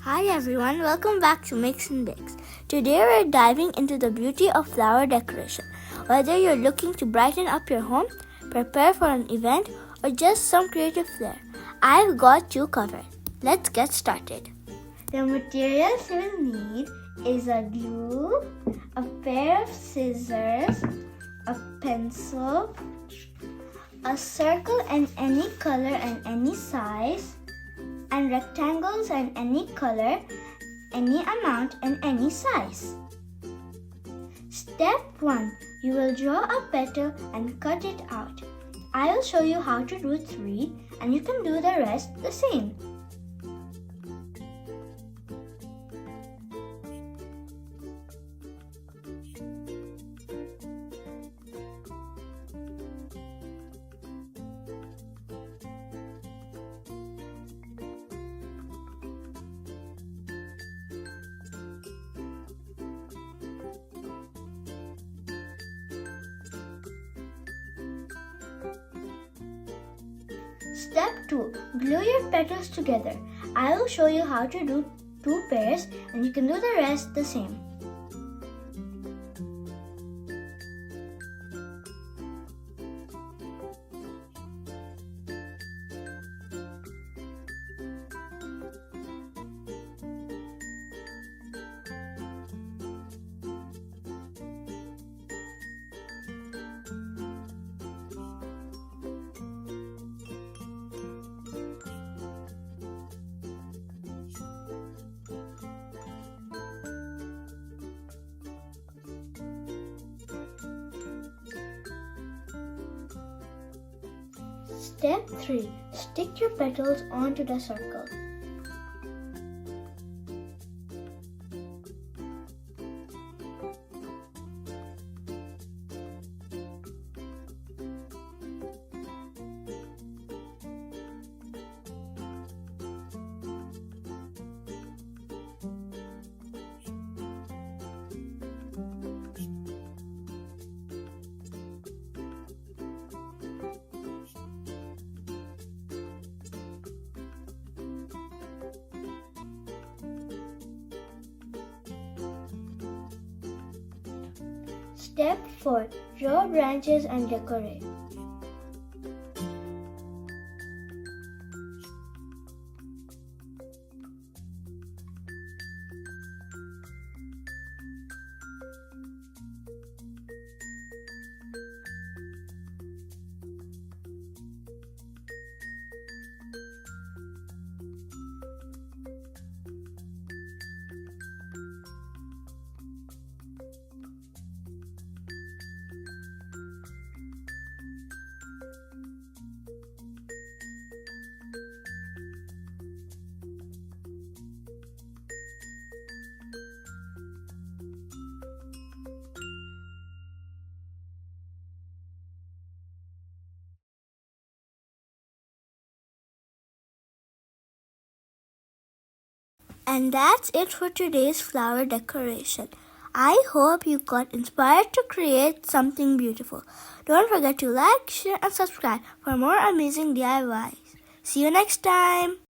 Hi everyone, welcome back to Mix and Bakes. Today we're diving into the beauty of flower decoration. Whether you're looking to brighten up your home, prepare for an event, or just some creative flair, I've got you covered. Let's get started. The materials you will need is a glue, a pair of scissors, a pencil, a circle in any color and any size, and rectangles in any color, any amount, and any size. Step 1. You will draw a petal and cut it out. I will show you how to do 3 and you can do the rest the same. Step 2. Glue your petals together. I will show you how to do 2 pairs and you can do the rest the same. Step 3. Stick your petals onto the circle. Step 4. Draw branches and decorate. And that's it for today's flower decoration. I hope you got inspired to create something beautiful. Don't forget to like, share, and subscribe for more amazing DIYs. See you next time!